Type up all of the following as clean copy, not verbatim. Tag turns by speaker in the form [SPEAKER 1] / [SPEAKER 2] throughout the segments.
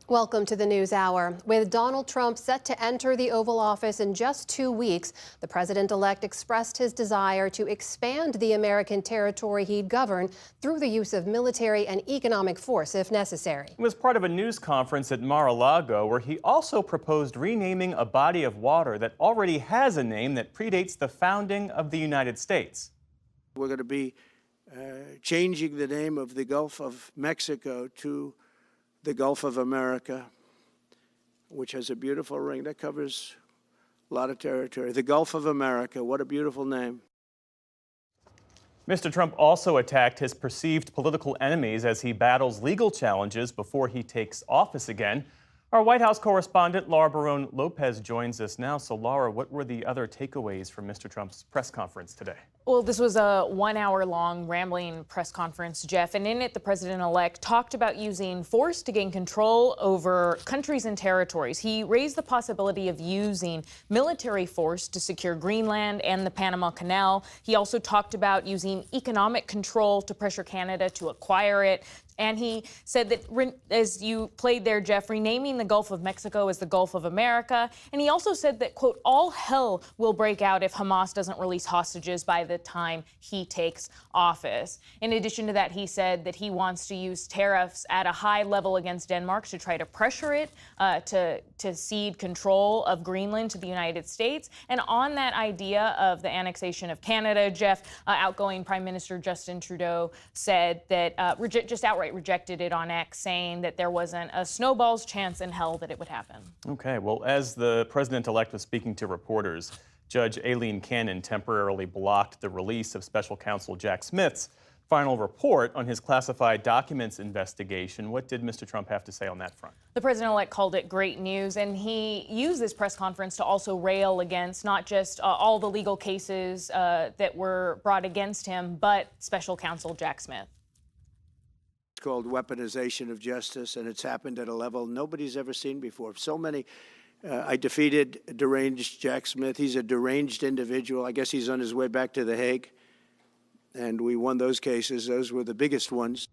[SPEAKER 1] Welcome to the News Hour. With Donald Trump set to enter the Oval Office in just 2 weeks, the president-elect expressed his desire to expand the American territory he'd govern through the use of military and economic force if necessary.
[SPEAKER 2] It was part of a news conference at Mar-a-Lago where he also proposed renaming a body of water that already has a name that predates the founding of the United States.
[SPEAKER 3] We're going to be changing the name of the Gulf of Mexico to the Gulf of America, which has a beautiful ring that covers a lot of territory. The Gulf of America, what a beautiful name.
[SPEAKER 2] Mr. Trump also attacked his perceived political enemies as he battles legal challenges before he takes office again. Our White House correspondent, Laura Barrón-López, joins us now. So, Laura, what were the other takeaways from Mr. Trump's press conference today?
[SPEAKER 4] Well, this was a 1-hour-long rambling press conference, Jeff, and in it, the president-elect talked about using force to gain control over countries and territories. He raised the possibility of using military force to secure Greenland and the Panama Canal. He also talked about using economic control to pressure Canada to acquire it. And he said that, as you played there, Jeff, renaming the Gulf of Mexico as the Gulf of America. And he also said that, quote, all hell will break out if Hamas doesn't release hostages by the time he takes office. In addition to that, he said that he wants to use tariffs at a high level against Denmark to try to pressure it to cede control of Greenland to the United States. And on that idea of the annexation of Canada, Jeff, outgoing Prime Minister Justin Trudeau said that just outright rejected it on X, saying that there wasn't a snowball's chance in hell that it would happen.
[SPEAKER 2] Okay, well, as the president-elect was speaking to reporters, Judge Aileen Cannon temporarily blocked the release of special counsel Jack Smith's final report on his classified documents investigation. What did Mr. Trump have to say on that front?
[SPEAKER 4] The president-elect called it great news, and he used this press conference to also rail against not just all the legal cases that were brought against him, but special counsel Jack Smith.
[SPEAKER 3] It's called weaponization of justice, and it's happened at a level nobody's ever seen before. So many. I defeated deranged Jack Smith. He's a deranged individual. I guess he's on his way back to The Hague. And we won those cases. Those were the biggest ones.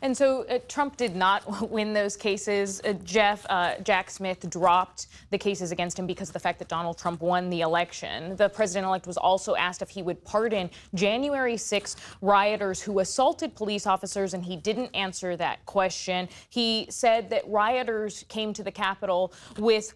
[SPEAKER 4] And so Trump did not win those cases. Jack Smith dropped the cases against him because of the fact that Donald Trump won the election. The president-elect was also asked if he would pardon January 6 rioters who assaulted police officers, and he didn't answer that question. He said that rioters came to the Capitol with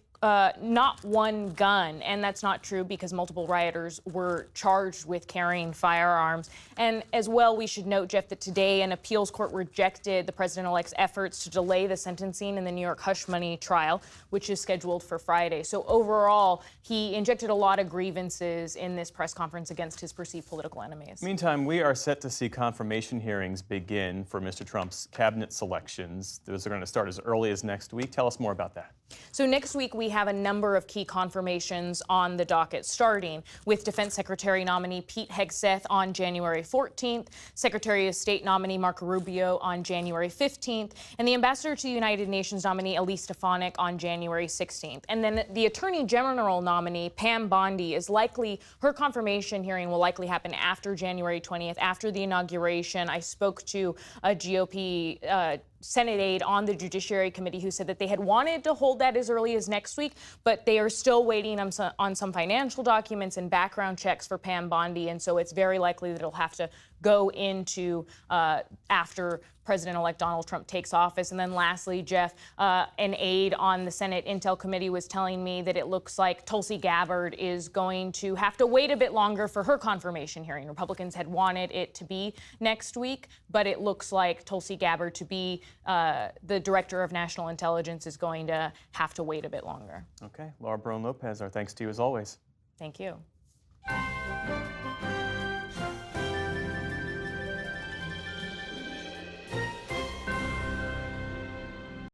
[SPEAKER 4] not one gun, and that's not true because multiple rioters were charged with carrying firearms. And as well, we should note, Jeff, that today an appeals court rejected the president-elect's efforts to delay the sentencing in the New York hush money trial, which is scheduled for Friday. So overall, he injected a lot of grievances in this press conference against his perceived political enemies.
[SPEAKER 2] Meantime, we are set to see confirmation hearings begin for Mr. Trump's cabinet selections. Those are going to start as early as next week. Tell us more about that.
[SPEAKER 4] So next week, we have a number of key confirmations on the docket, starting with Defense Secretary nominee Pete Hegseth on January 14th, Secretary of State nominee Marco Rubio on January 15th, and the Ambassador to the United Nations nominee Elise Stefanik on January 16th. And then the Attorney General nominee Pam Bondi is likely, her confirmation hearing will likely happen after January 20th, after the inauguration. I spoke to a GOP Senate aide on the Judiciary Committee who said that they had wanted to hold that as early as next week, but they are still waiting on some financial documents and background checks for Pam Bondi, and so it's very likely that it'll have to go into after President-elect Donald Trump takes office. And then lastly, Jeff, an aide on the Senate Intel Committee was telling me that it looks like Tulsi Gabbard is going to have to wait a bit longer for her confirmation hearing. Republicans had wanted it to be next week, but it looks like Tulsi Gabbard to be the Director of National Intelligence is going to have to wait a bit longer.
[SPEAKER 2] Okay. Laura Barrón-López, our thanks to you as always.
[SPEAKER 4] Thank you.